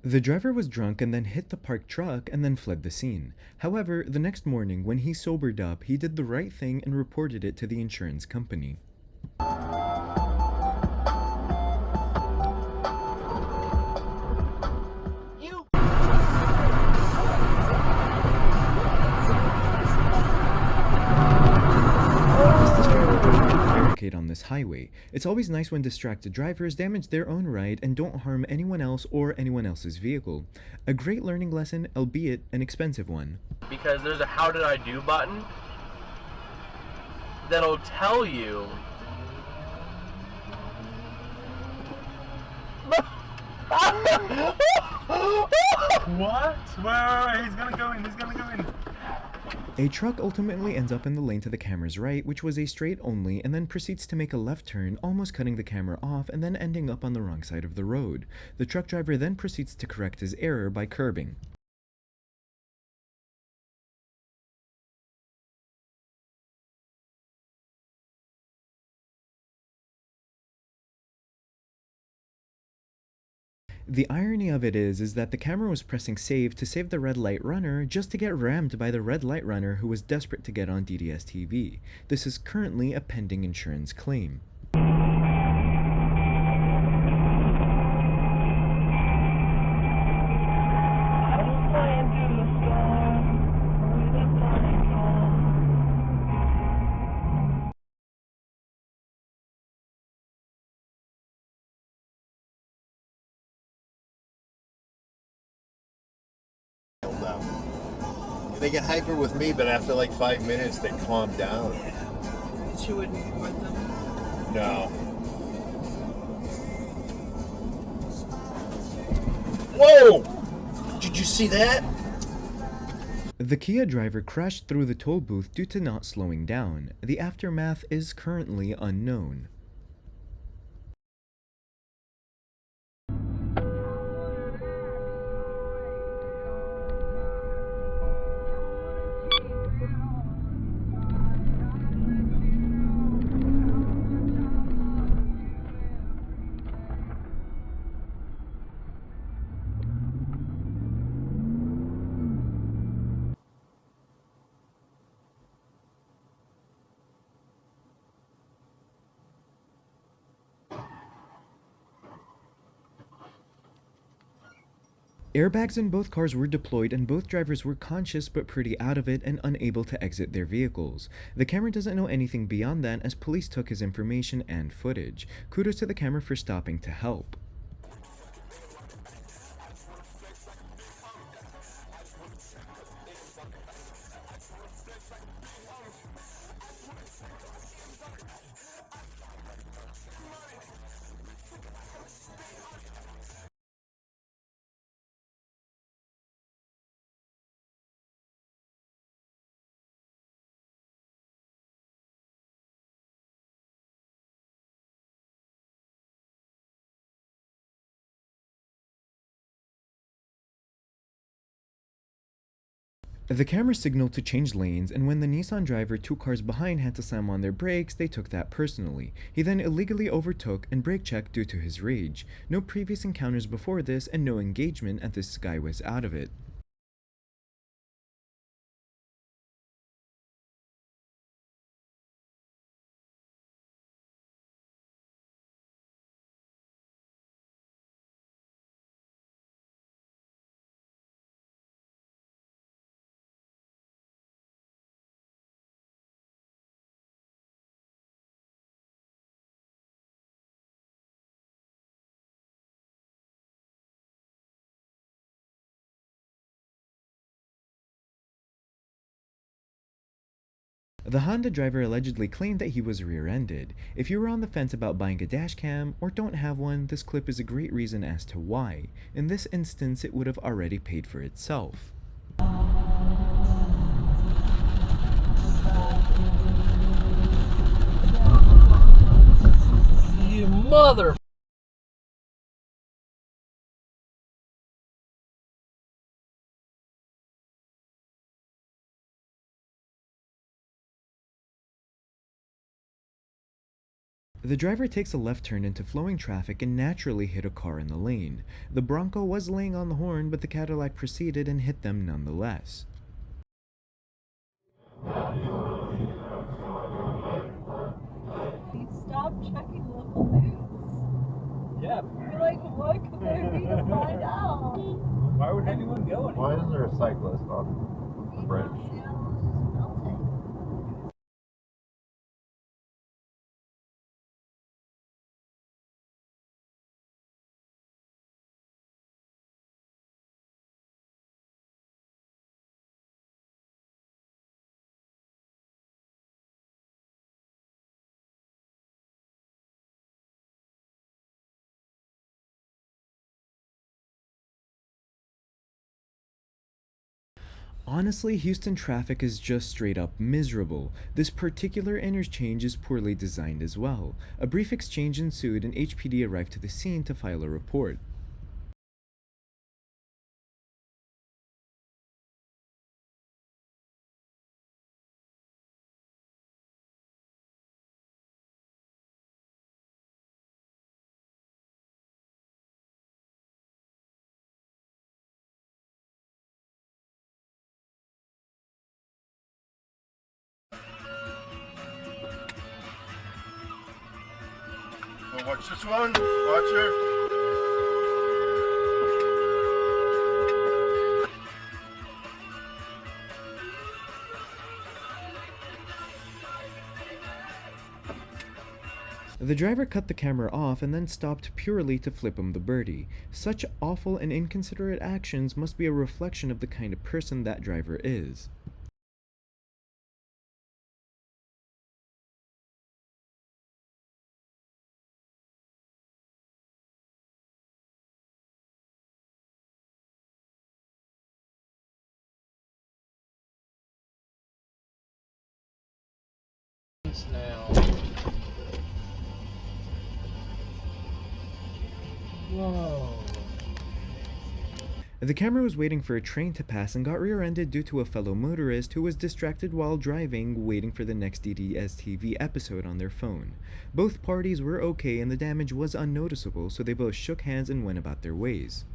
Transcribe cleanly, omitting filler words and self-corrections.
The driver was drunk and then hit the parked truck and then fled the scene. However, the next morning, when he sobered up, he did the right thing and reported it to the insurance company. As this driver drove through the barricade on this highway, it's always nice when distracted drivers damage their own ride and don't harm anyone else or anyone else's vehicle. A great learning lesson, albeit an expensive one. Because there's a how did I do button that'll tell you What? Wait, he's gonna go in, A truck ultimately ends up in the lane to the camera's right, which was a straight only, and then proceeds to make a left turn, almost cutting the camera off and then ending up on the wrong side of the road. The truck driver then proceeds to correct his error by curbing. The irony of it is that the camera was pressing save to save the red light runner just to get rammed by the red light runner who was desperate to get on DDS-TV. This is currently a pending insurance claim. They get hyper with me, but after like 5 minutes, they calm down. She wouldn't report them? No. Whoa! Did you see that? The Kia driver crashed through the toll booth due to not slowing down. The aftermath is currently unknown. Airbags in both cars were deployed and both drivers were conscious but pretty out of it and unable to exit their vehicles. The camera doesn't know anything beyond that as police took his information and footage. Kudos to the camera for stopping to help. The camera signaled to change lanes, and when the Nissan driver 2 cars behind had to slam on their brakes, they took that personally. He then illegally overtook and brake checked due to his rage. No previous encounters before this and no engagement, and this guy was out of it. The Honda driver allegedly claimed that he was rear-ended. If you were on the fence about buying a dashcam or don't have one, this clip is a great reason as to why. In this instance, it would have already paid for itself. you mother. The driver takes a left turn into flowing traffic and naturally hit a car in the lane. The Bronco was laying on the horn, but the Cadillac proceeded and hit them nonetheless. Please stop checking local news. Yeah. You're like, what could there be to find out? Why would anyone go anywhere? Why isn't there a cyclist on the bridge? Honestly, Houston traffic is just straight up miserable. This particular interchange is poorly designed as well. A brief exchange ensued and HPD arrived to the scene to file a report. Well, watch this one. Watch her. The driver cut the camera off and then stopped purely to flip him the birdie. Such awful and inconsiderate actions must be a reflection of the kind of person that driver is. Now. Whoa. The camera was waiting for a train to pass and got rear-ended due to a fellow motorist who was distracted while driving, waiting for the next DDSTV episode on their phone. Both parties were okay and the damage was unnoticeable, so they both shook hands and went about their ways.